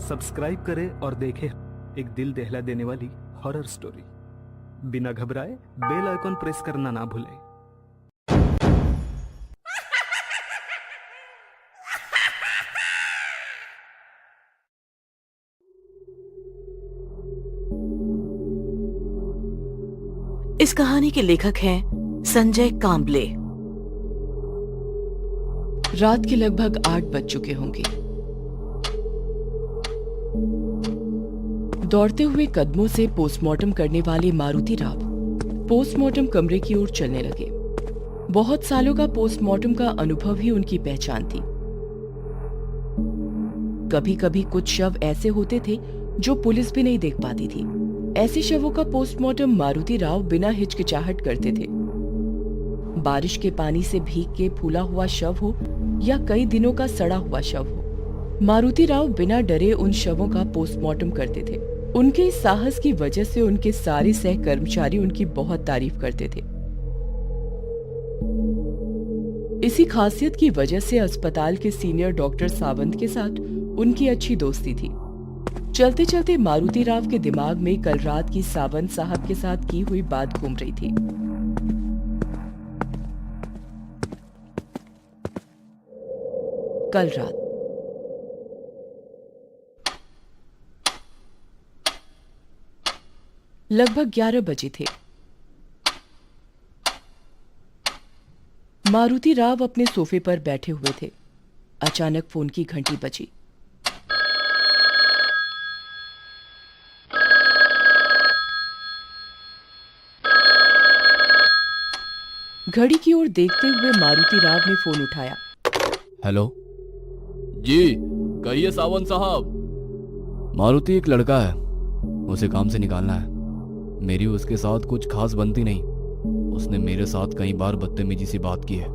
Subscribe करें और देखें एक दिल दहला देने वाली हॉरर स्टोरी। बिना घबराए बेल आइकॉन प्रेस करना ना भूलें। इस कहानी के लेखक हैं संजय कांबले। रात के लगभग 8 बज चुके होंगे। दौड़ते हुए कदमों से पोस्टमार्टम करने वाले मारुति राव पोस्टमार्टम कमरे की ओर चलने लगे। बहुत सालों का पोस्टमार्टम का अनुभव ही उनकी पहचान थी। कभी कभी कुछ शव ऐसे होते थे जो पुलिस भी नहीं देख पाती थी। ऐसे शवों का पोस्टमार्टम मारुति राव बिना हिचकिचाहट करते थे। बारिश के पानी से भीग के फूला हुआ शव हो या कई दिनों का सड़ा हुआ शव हो, मारुति राव बिना डरे उन शवों का पोस्टमार्टम करते थे। उनके इस साहस की वजह से उनके सारे सहकर्मचारी उनकी बहुत तारीफ करते थे। इसी खासियत की वजह से अस्पताल के सीनियर डॉक्टर सावंत के साथ उनकी अच्छी दोस्ती थी। चलते चलते मारुति राव के दिमाग में कल रात की सावंत साहब के साथ की हुई बात घूम रही थी। कल रात लगभग 11 बजे थे। मारुति राव अपने सोफे पर बैठे हुए थे। अचानक फोन की घंटी बजी। घड़ी की ओर देखते हुए मारुति राव ने फोन उठाया। हेलो जी कहिए सावंत साहब। मारुति, एक लड़का है, उसे काम से निकालना है। मेरी उसके साथ कुछ खास बनती नहीं। उसने मेरे साथ कई बार बदतमीजी से बात की है,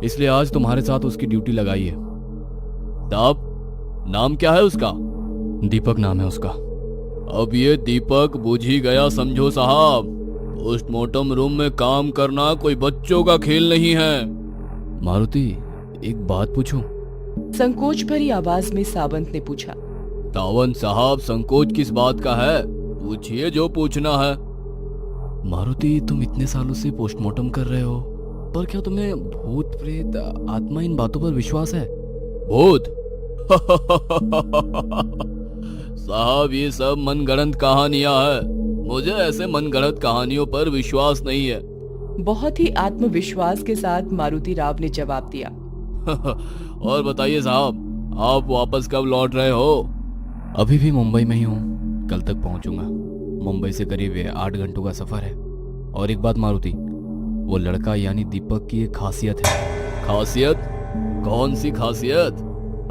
इसलिए आज तुम्हारे साथ उसकी ड्यूटी लगाई है। साहब, नाम क्या है उसका? दीपक नाम है उसका। अब ये दीपक बुझ ही गया समझो साहब। पोस्टमार्टम रूम में काम करना कोई बच्चों का खेल नहीं है। मारुति, एक बात पूछूं? संकोच भरी आवाज में सावंत ने पूछा। सावंत साहब, संकोच किस बात का है? पूछिए जो पूछना है। मारुति, तुम इतने सालों से पोस्टमार्टम कर रहे हो, पर क्या तुम्हें भूत प्रेत आत्मा इन बातों पर विश्वास है? भूत? साहब, ये सब मनगढ़ंत कहानियां हैं। मुझे ऐसे मनगढ़ंत कहानियों पर विश्वास नहीं है। बहुत ही आत्मविश्वास के साथ मारुति राव ने जवाब दिया। और बताइए साहब, आप वापस कब लौट रहे हो? अभी भी मुंबई में ही हूँ, कल तक पहुंचूंगा। मुंबई से करीब 8 घंटों का सफर है। और एक बात मारुति, वो लड़का यानी दीपक की एक खासियत है। खासियत? कौन सी खासियत?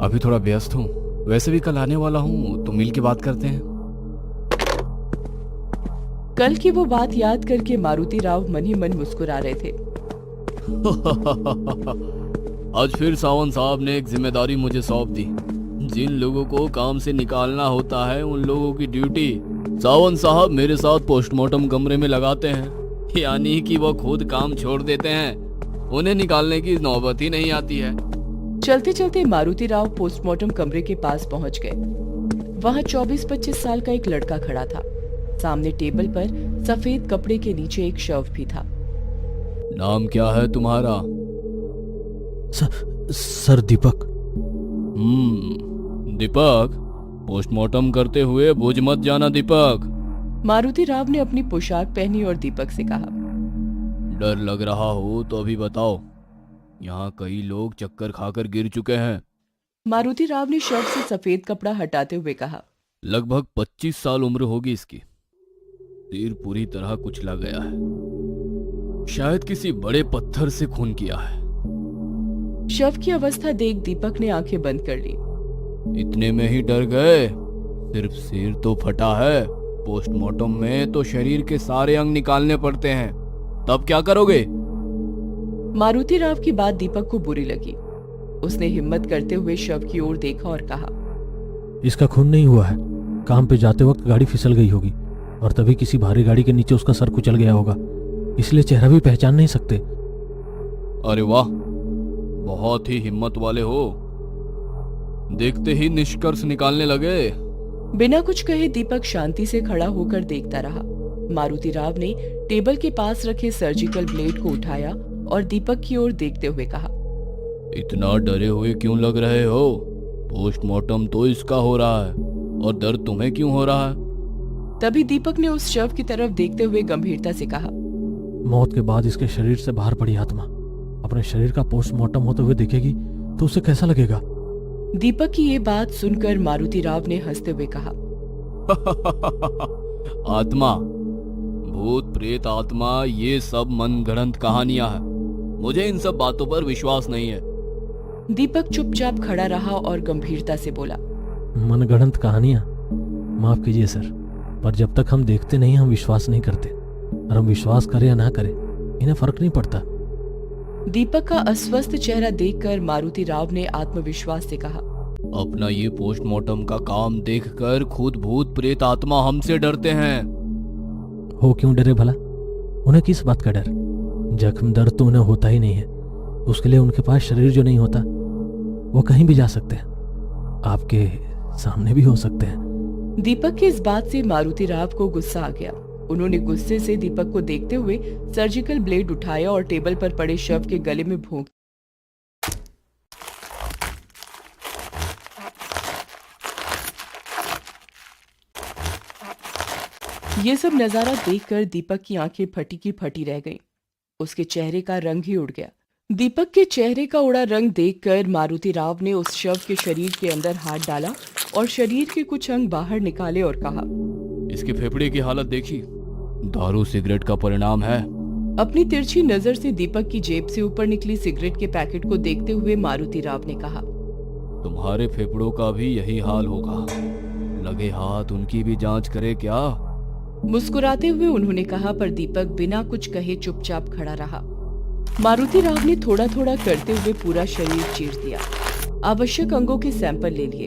अभी थोड़ा व्यस्त हूँ, वैसे भी कल आने वाला हूँ, तो मिल के बात करते हैं। कल की वो बात याद करके मारुति राव मन ही मन मुस्कुरा रहे थे। आज फिर सावंत साहब ने एक जिम्मेदारी मुझे सौंप दी। जिन लोगों को काम से निकालना होता है, उन लोगों की ड्यूटी सावंत साहब मेरे साथ पोस्टमार्टम कमरे में लगाते हैं। यानी कि वो खुद काम छोड़ देते हैं, उन्हें निकालने की नौबत ही नहीं आती है। चलते चलते मारुति राव पोस्टमार्टम कमरे के पास पहुंच गए। वहां 24-25 साल का एक लड़का खड़ा था। सामने टेबल पर सफेद कपड़े के नीचे एक शव भी था। नाम क्या है तुम्हारा? सर दीपक। दीपक, पोस्टमार्टम करते हुए भूज मत जाना दीपक। मारुति राव ने अपनी पोशाक पहनी और दीपक से कहा। डर लग रहा हो तो अभी बताओ। यहाँ कई लोग चक्कर खाकर गिर चुके हैं। मारुति राव ने शव से सफेद कपड़ा हटाते हुए कहा। लगभग 25 साल उम्र होगी इसकी। सिर पूरी तरह कुचला गया है, शायद किसी बड़े पत्थर से खून किया है। शव की अवस्था देख दीपक ने आंखें बंद कर ली। इतने में ही डर गए? सिर्फ सिर तो फटा है, पोस्टमार्टम में तो शरीर के सारे अंग निकालने पड़ते हैं। तब क्या करोगे? मारुति राव की बात दीपक को बुरी लगी। उसने हिम्मत करते हुए शव की ओर देखा और कहा। इसका खून नहीं हुआ है। काम पे जाते वक्त गाड़ी फिसल गई होगी और तभी किसी भारी गाड़ी के नीचे उसका सर कुचल गया होगा, इसलिए चेहरा भी पहचान नहीं सकते। अरे वाह, बहुत ही हिम्मत वाले हो। देखते ही निष्कर्ष निकालने लगे। बिना कुछ कहे दीपक शांति से खड़ा होकर देखता रहा। मारुति राव ने टेबल के पास रखे सर्जिकल ब्लेड को उठाया और दीपक की ओर देखते हुए कहा, इतना डरे हुए क्यों लग रहे हो? पोस्टमार्टम तो इसका हो रहा है और दर्द तुम्हें क्यों हो रहा है? तभी दीपक ने उस शव की तरफ देखते हुए गंभीरता से कहा, मौत के बाद इसके शरीर से बाहर पड़ी आत्मा अपने शरीर का पोस्टमार्टम होते हुए दिखेगी तो उसे कैसा लगेगा? दीपक की ये बात सुनकर मारुति राव ने हंसते हुए कहा, आत्मा, भूत प्रेत आत्मा, ये सब मनगढ़ंत कहानियां हैं। मुझे इन सब बातों पर विश्वास नहीं है। दीपक चुपचाप खड़ा रहा और गंभीरता से बोला, मनगढ़ंत कहानियां? माफ कीजिए सर, पर जब तक हम देखते नहीं हम विश्वास नहीं करते, और हम विश्वास करें या ना करें इन्हें फर्क नहीं पड़ता। दीपक का अस्वस्थ चेहरा देखकर मारुति राव ने आत्मविश्वास से कहा, अपना ये पोस्टमार्टम का काम देखकर खुद भूत प्रेत आत्मा हमसे डरते हैं। हो क्यों डरे भला? उन्हें किस बात का डर? जख्म दर्द तो उन्हें होता ही नहीं है। उसके लिए उनके पास शरीर जो नहीं होता वो कहीं भी जा सकते हैं, आपके सामने भी हो सकते हैं। दीपक की इस बात से मारुति राव को गुस्सा आ गया। उन्होंने गुस्से से दीपक को देखते हुए सर्जिकल ब्लेड उठाया और टेबल पर पड़े शव के गले में भोंक। ये सब नजारा देखकर दीपक की आंखें फटी की फटी रह गईं। उसके चेहरे का रंग ही उड़ गया। दीपक के चेहरे का उड़ा रंग देखकर मारुति राव ने उस शव के शरीर के अंदर हाथ डाला और शरीर के कुछ अंग बाहर निकाले और कहा, इसके फेफड़े की हालत देखी? दारू सिगरेट का परिणाम है। अपनी तिरछी नजर से दीपक की जेब से ऊपर निकली सिगरेट के पैकेट को देखते हुए मारुति राव ने कहा, तुम्हारे फेफड़ों का भी यही हाल होगा। लगे हाथ उनकी भी जांच करे क्या? मुस्कुराते हुए उन्होंने कहा, पर दीपक बिना कुछ कहे चुपचाप खड़ा रहा। मारुति राव ने थोड़ा थोड़ा करते हुए पूरा शरीर चीर दिया। आवश्यक अंगों के सैंपल ले लिए।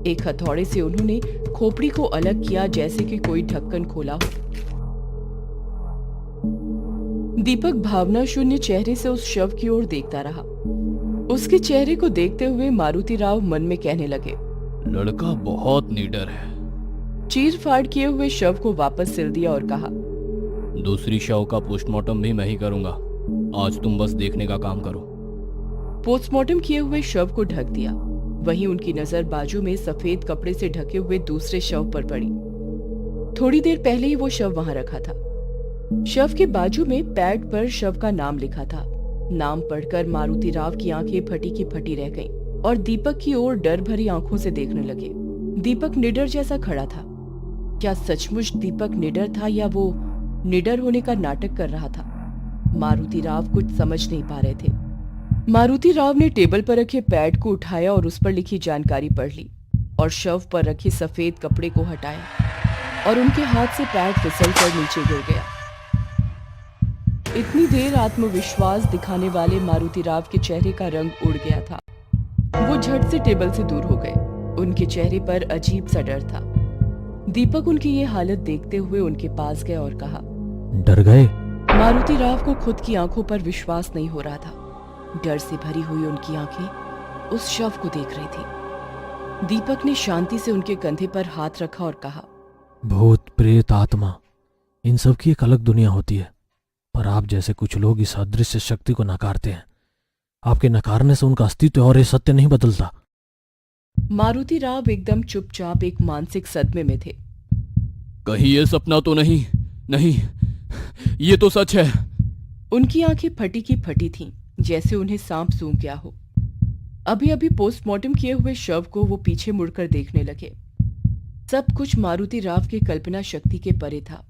एक हथौड़े से उन्होंने खोपड़ी को अलग किया जैसे कि कोई ढक्कन खोला हो। दीपक भावना शून्य चेहरे से उस शव की ओर देखता रहा। उसके चेहरे को देखते हुए मारुति राव मन में कहने लगे, लड़का बहुत निडर है। चीर फाड़ किए हुए शव को वापस सिल दिया और कहा, दूसरी शव का पोस्टमार्टम भी मैं ही करूंगा। आज तुम बस देखने का काम करो। पोस्टमार्टम किए हुए शव को ढक दिया। वहीं उनकी नजर बाजू में सफेद कपड़े से ढके हुए दूसरे शव पर पड़ी। थोड़ी देर पहले ही वो शव वहां रखा था। शव के बाजू में पैड पर शव का नाम लिखा था। नाम पढ़कर मारुति राव की आंखें फटी की फटी रह गईं और दीपक की ओर डर भरी आंखों से देखने लगे। दीपक निडर जैसा खड़ा था। क्या सचमुच दीपक निडर था या वो निडर होने का नाटक कर रहा था? मारुति राव कुछ समझ नहीं पा रहे थे। मारुति राव ने टेबल पर रखे पैड को उठाया और उस पर लिखी जानकारी पढ़ ली और शव पर रखे सफेद कपड़े को हटाया और उनके हाथ से पैड फिसल कर नीचे गिर गया। इतनी देर आत्मविश्वास दिखाने वाले मारुति राव के चेहरे का रंग उड़ गया था। वो झट से टेबल से दूर हो गए। उनके चेहरे पर अजीब सा डर था। दीपक उनकी ये हालत देखते हुए उनके पास गया और कहा, डर गए? मारुति राव को खुद की आंखों पर विश्वास नहीं हो रहा था। डर से भरी हुई उनकी आंखें उस शव को देख रही थी। दीपक ने शांति से उनके कंधे पर हाथ रखा और कहा, भूत प्रेत आत्मा, इन सब की एक अलग दुनिया होती है, पर आप जैसे कुछ लोग इस अदृश्य शक्ति को नकारते हैं। आपके नकारने से उनका अस्तित्व और ये सत्य नहीं बदलता। मारुति राव एकदम चुपचाप एक मानसिक सदमे में थे। कहीं ये सपना तो नहीं? नहीं, ये तो सच है। उनकी आंखें फटी की फटी थीं, जैसे उन्हें सांप सूंघ गया हो। अभी अभी पोस्टमार्टम किए हुए शव को वो पीछे मुड़कर देखने लगे। सब कुछ मारुति राव की कल्पना शक्ति के परे था।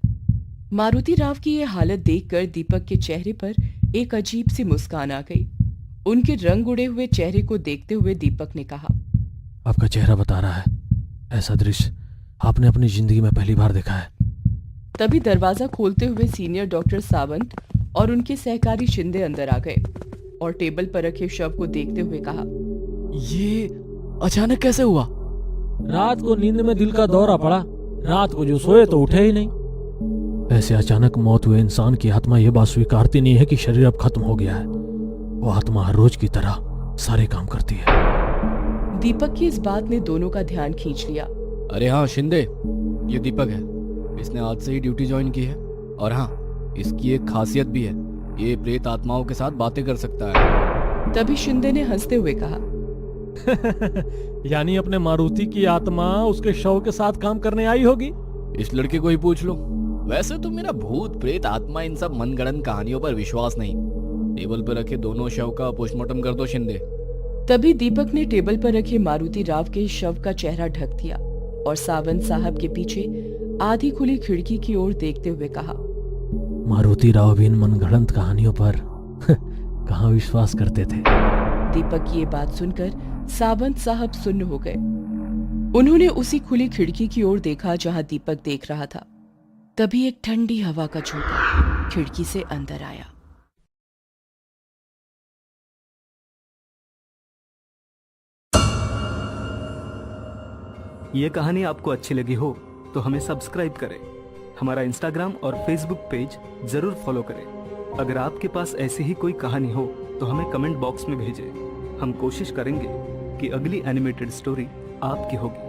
मारुति राव की ये हालत देखकर दीपक के चेहरे पर एक अजीब सी मुस्कान आ गई। उनके रंग उड़े हुए चेहरे को देखते हुए दीपक ने कहा, आपका चेहरा बता रहा है, ऐसा दृश्य आपने अपनी जिंदगी में पहली बार देखा है। तभी दरवाजा खोलते हुए सीनियर डॉक्टर सावंत और उनके सहकारी शिंदे अंदर आ गए और टेबल पर रखे शव को देखते हुए कहा, ये अचानक कैसे हुआ? रात को नींद में दिल का दौरा पड़ा। रात को जो सोए तो उठे ही नहीं। ऐसे अचानक मौत हुए इंसान की आत्मा यह बात स्वीकारती नहीं है कि शरीर अब खत्म हो गया है। वो आत्मा हर रोज की तरह सारे काम करती है। दीपक की इस बात ने दोनों का ध्यान खींच लिया। अरे हाँ शिंदे, ये दीपक है। इसने आज से ही ड्यूटी ज्वाइन की है। और हाँ, इसकी एक खासियत भी है, ये प्रेत आत्माओं के साथ बातें कर सकता है। तभी शिंदे ने हंसते हुए कहा, यानी अपने मारुति की आत्मा उसके शव के साथ काम करने आई होगी। इस लड़के को ही पूछ लो। वैसे तो मेरा भूत प्रेत आत्मा इन सब मनगढ़ंत कहानियों पर विश्वास नहीं। टेबल पर रखे दोनों शव का पोस्टमार्टम कर दो शिंदे। तभी दीपक ने टेबल पर रखे मारुति राव के शव का चेहरा ढक दिया और सावंत साहब के पीछे आधी खुली खिड़की की ओर देखते हुए कहा, मारुति राव भी इन मनगढ़ंत कहानियों पर कहाँ विश्वास करते थे। दीपक की ये बात सुनकर सावंत साहब सुन्न हो गए। उन्होंने उसी खुली खिड़की की ओर देखा जहां दीपक देख रहा था। तभी एक ठंडी हवा का झोंका खिड़की से अंदर आया। ये कहानी आपको अच्छी लगी हो तो हमें सब्सक्राइब करें, हमारा इंस्टाग्राम और फेसबुक पेज जरूर फॉलो करें। अगर आपके पास ऐसी ही कोई कहानी हो तो हमें कमेंट बॉक्स में भेजें। हम कोशिश करेंगे कि अगली एनिमेटेड स्टोरी आपकी होगी।